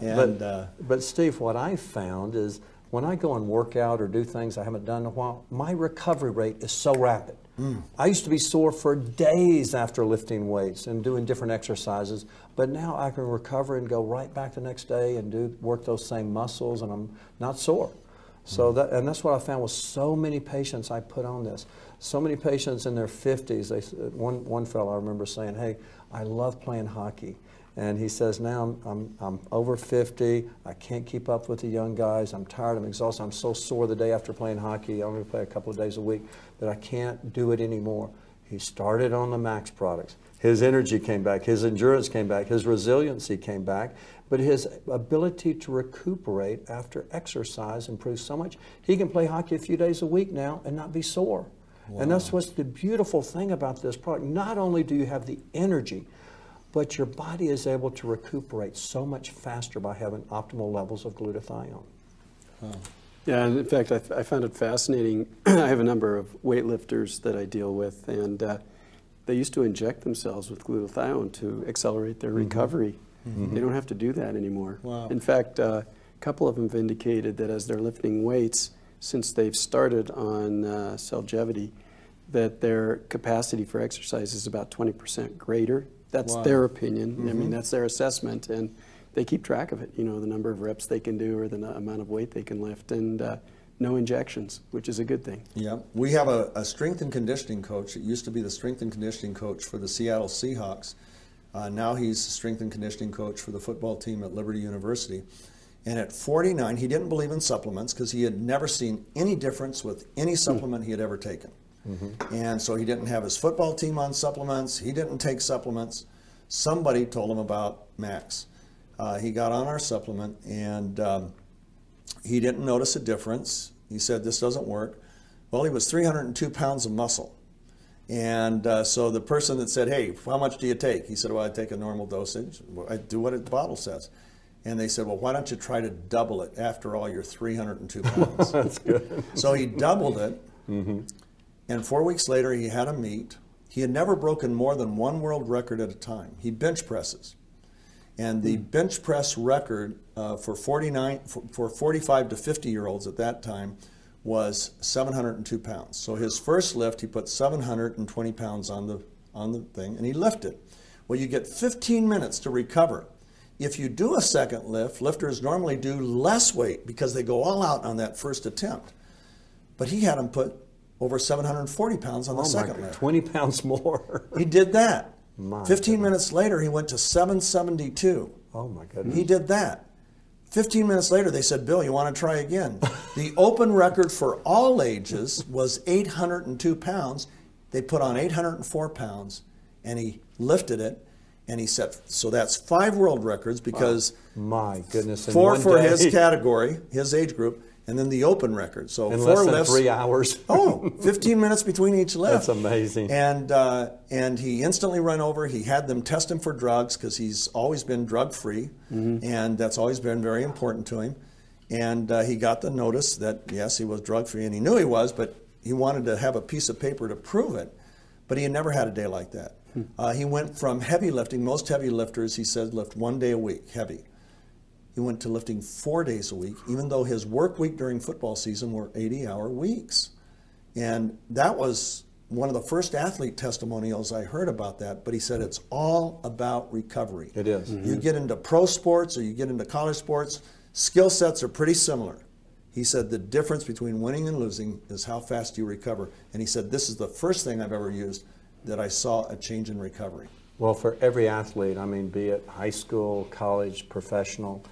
And, but Steve, what I found is when I go and work out or do things I haven't done in a while, my recovery rate is so rapid. I used to be sore for days after lifting weights and doing different exercises, but now I can recover and go right back the next day and work those same muscles, and I'm not sore. So that's what I found with so many patients I put on this. So many patients in their 50s. One fellow I remember saying, "Hey, I love playing hockey." And he says, now I'm over 50, I can't keep up with the young guys, I'm tired, I'm exhausted, I'm so sore the day after playing hockey, I only play a couple of days a week, that I can't do it anymore. He started on the Max products. His energy came back, his endurance came back, his resiliency came back, but his ability to recuperate after exercise improved so much. He can play hockey a few days a week now and not be sore. Wow. And that's what's the beautiful thing about this product. Not only do you have the energy, but your body is able to recuperate so much faster by having optimal levels of glutathione. Wow. Yeah, and in fact, I found it fascinating. I have a number of weightlifters that I deal with, and they used to inject themselves with glutathione to accelerate their recovery. They don't have to do that anymore. Wow. In fact, a couple of them have indicated that as they're lifting weights, since they've started on Celgevity, that their capacity for exercise is about 20% greater. That's their opinion. I mean, that's their assessment, and they keep track of it. You know, the number of reps they can do or the amount of weight they can lift, and no injections, which is a good thing. Yeah, we have a strength and conditioning coach. It used to be the strength and conditioning coach for the Seattle Seahawks. Now he's the strength and conditioning coach for the football team at Liberty University. And at 49, he didn't believe in supplements because he had never seen any difference with any supplement he had ever taken. And so he didn't have his football team on supplements. He didn't take supplements. Somebody told him about Max. He got on our supplement, and he didn't notice a difference. He said, this doesn't work. Well, he was 302 pounds of muscle. And so the person that said, hey, how much do you take? He said, well, I take a normal dosage. I do what the bottle says. And they said, well, why don't you try to double it? After all, you're 302 pounds. That's good. So he doubled it. And 4 weeks later, he had a meet. He had never broken more than one world record at a time. He bench presses. And the bench press record for 45 to 50-year-olds at that time was 702 pounds. So his first lift, he put 720 pounds on the thing, and he lifted. Well, you get 15 minutes to recover. If you do a second lift, lifters normally do less weight because they go all out on that first attempt. But he had him put over 740 pounds on the second lift. 20 pounds more. He did that. 15 goodness. minutes later, he went to 772. Oh my goodness. He did that. 15 minutes later, they said, Bill, you want to try again? The open record for all ages was 802 pounds. They put on 804 pounds, and he lifted it, and he set, so that's 5 world records because my goodness, 4 for his category, his age group, and then the open record. So in 4 less than lifts. 3 hours. 15 minutes between each lift. That's amazing. And he instantly ran over. He had them test him for drugs because he's always been drug-free, and that's always been very important to him. And he got the notice that, yes, he was drug-free, and he knew he was, but he wanted to have a piece of paper to prove it. But he had never had a day like that. He went from heavy lifting. Most heavy lifters, he said, lift 1 day a week, heavy. He went to lifting 4 days a week, even though his work week during football season were 80-hour weeks. And that was one of the first athlete testimonials I heard about that, but he said it's all about recovery. It is. You get into pro sports or you get into college sports, skill sets are pretty similar. He said the difference between winning and losing is how fast you recover. And he said this is the first thing I've ever used that I saw a change in recovery. Well, for every athlete, I mean, be it high school, college, professional,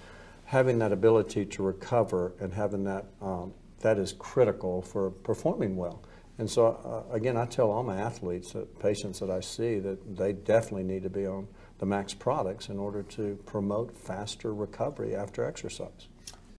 having that ability to recover and having that, that is critical for performing well. And so, again, I tell all my athletes, patients that I see, that they definitely need to be on the Max products in order to promote faster recovery after exercise.